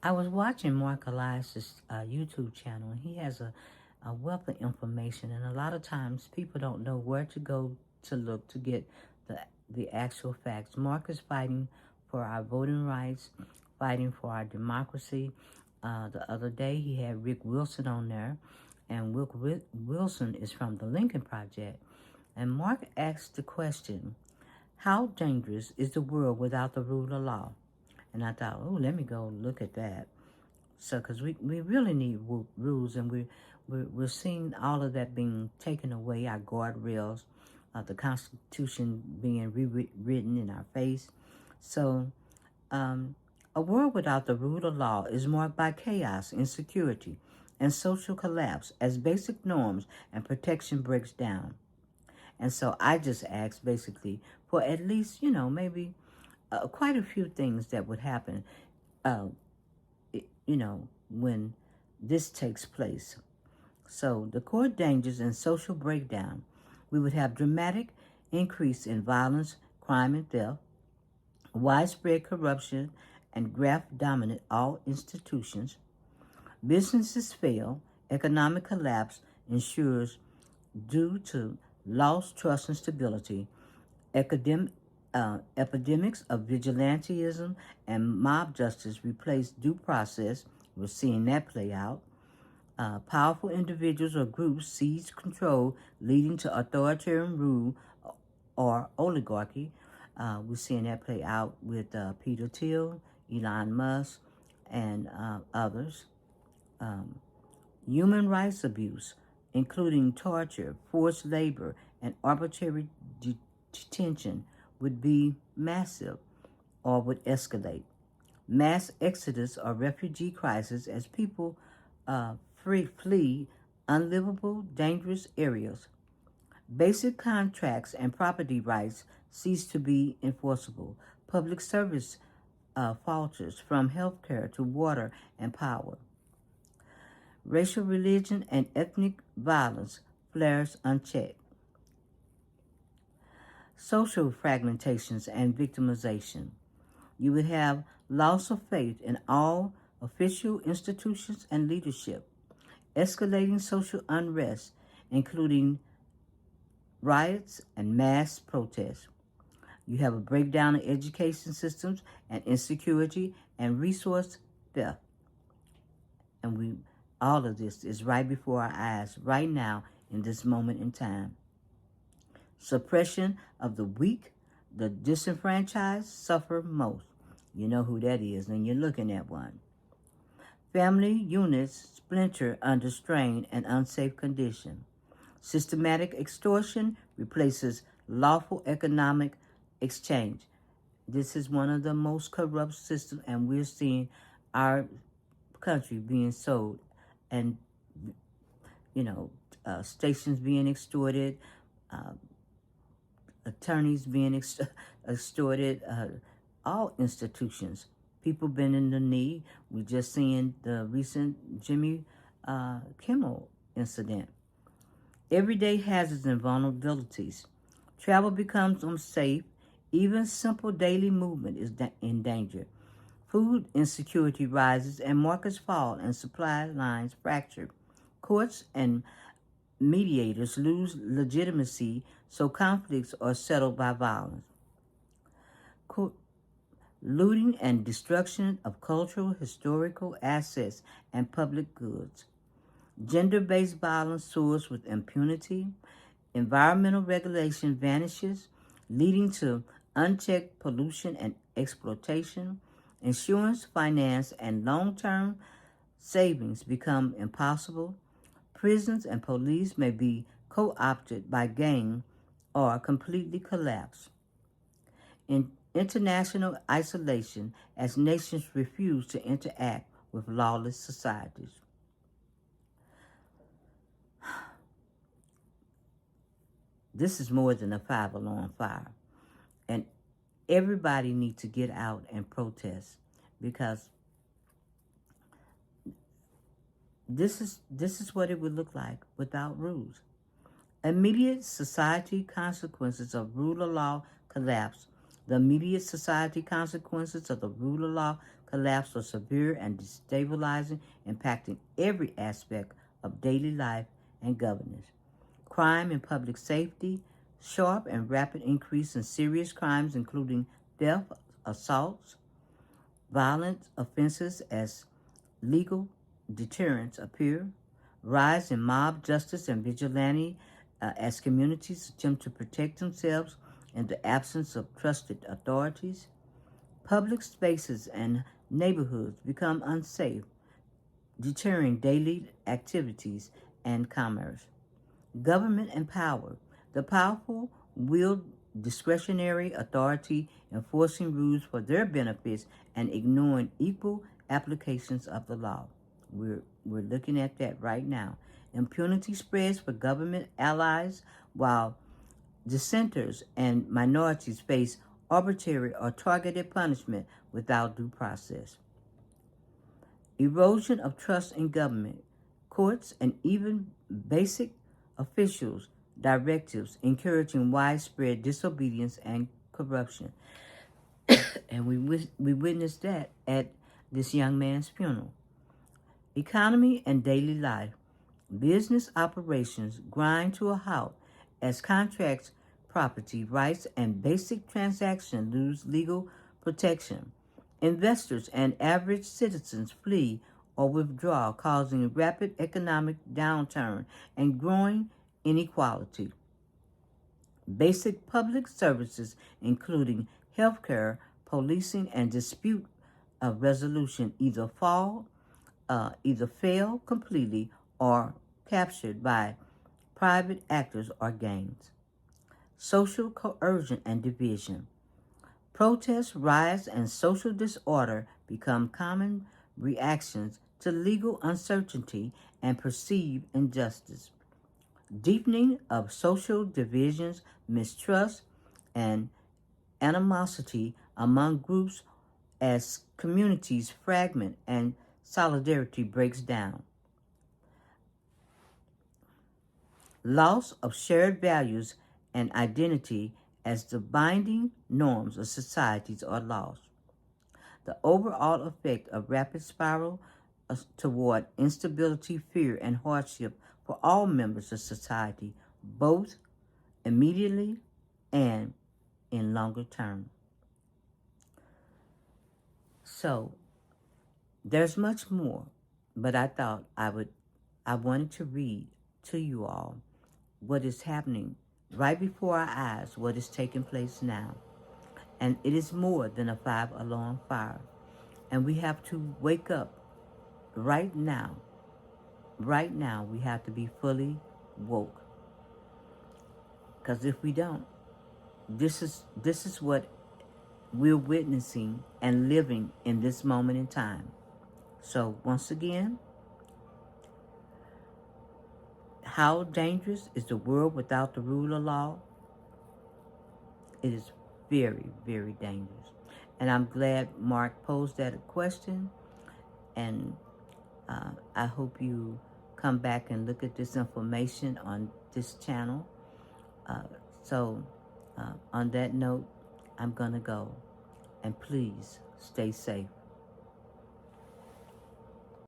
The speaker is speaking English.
I was watching Mark Elias's YouTube channel, and he has a wealth of information. And a lot of times, people don't know where to go to look to get the actual facts. Mark is fighting for our voting rights, fighting for our democracy. The other day, he had Rick Wilson on there, and Rick Wilson is from the Lincoln Project. And Mark asked the question, how dangerous is the world without the rule of law? And I thought, oh, let me go look at that. So, because we really need rules, and we're seeing all of that being taken away, our guardrails, the Constitution being rewritten in our face. So, a world without the rule of law is marked by chaos, insecurity, and social collapse as basic norms and protection breaks down. And so I just asked basically for at least, maybe quite a few things that would happen, uh, when this takes place. So the core dangers and social breakdown, we would have dramatic increase in violence, crime, and theft, widespread corruption, and graft dominate all institutions. Businesses fail, economic collapse ensures due to lost trust and stability, epidemics of vigilantism and mob justice replace due process. We're seeing that play out. Powerful individuals or groups seize control, leading to authoritarian rule or oligarchy. We're seeing that play out with Peter Thiel, Elon Musk, and others. Human rights abuse, including torture, forced labor, and arbitrary detention, would be massive or would escalate. Mass exodus or refugee crisis as people flee unlivable, dangerous areas. Basic contracts and property rights cease to be enforceable. Public service falters from healthcare to water and power. Racial, religion, and ethnic violence flares unchecked. Social fragmentations and victimization. You would have loss of faith in all official institutions and leadership, escalating social unrest, including riots and mass protests. You have a breakdown of education systems and insecurity and resource theft. And all of this is right before our eyes right now in this moment in time. Suppression of the weak, the disenfranchised suffer most. You know who that is, and you're looking at one. Family units splinter under strain and unsafe condition. Systematic extortion replaces lawful economic exchange. This is one of the most corrupt systems, and we're seeing our country being sold, and stations being extorted, attorneys being extorted, all institutions. People bending the knee. We just seeing the recent Jimmy Kimmel incident. Everyday hazards and vulnerabilities. Travel becomes unsafe. Even simple daily movement is in danger. Food insecurity rises and markets fall and supply lines fracture. Courts and mediators lose legitimacy, so conflicts are settled by violence. Looting and destruction of cultural, historical assets and public goods. Gender-based violence soars with impunity. Environmental regulation vanishes, leading to unchecked pollution and exploitation. Insurance, finance, and long-term savings become impossible. Prisons and police may be co-opted by gang or completely collapse. In international isolation as nations refuse to interact with lawless societies. This is more than a five-alarm fire. And everybody needs to get out and protest, because this is what it would look like without rules. Immediate society consequences of rule of law collapse, The immediate society consequences of the rule of law collapse are severe and destabilizing, impacting every aspect of daily life and governance. Crime and public safety, sharp and rapid increase in serious crimes, including theft, assaults, violent offenses as legal deterrents appear, rise in mob justice and vigilante as communities attempt to protect themselves in the absence of trusted authorities. Public spaces and neighborhoods become unsafe, deterring daily activities and commerce. Government and power. The powerful wield discretionary authority, enforcing rules for their benefits and ignoring equal applications of the law. We're looking at that right now. Impunity spreads for government allies while dissenters and minorities face arbitrary or targeted punishment without due process. Erosion of trust in government, courts, and even basic officials' directives, encouraging widespread disobedience and corruption. And we witnessed that at this young man's funeral. Economy and daily life. Business operations grind to a halt as contracts, property rights, and basic transactions lose legal protection. Investors and average citizens flee or withdraw, causing rapid economic downturn and growing inequality. Basic public services, including healthcare, policing, and dispute resolution, either fail completely or captured by private actors or gangs. Social coercion and division. Protests, riots, and social disorder become common reactions to legal uncertainty and perceived injustice. Deepening of social divisions, mistrust, and animosity among groups as communities fragment and solidarity breaks down. Loss of shared values and identity as the binding norms of societies are lost. The overall effect of rapid spiral toward instability, fear, and hardship for all members of society, both immediately and in longer term. So there's much more, but I thought I wanted to read to you all what is happening right before our eyes, what is taking place now. And it is more than a 5-alarm fire. And we have to wake up right now. Right now, we have to be fully woke. Because if we don't, this is what we're witnessing and living in this moment in time. So once again, how dangerous is the world without the rule of law? It is very, very dangerous. And I'm glad Mark posed that question. And I hope you come back and look at this information on this channel. So on that note, I'm going to go. And please stay safe.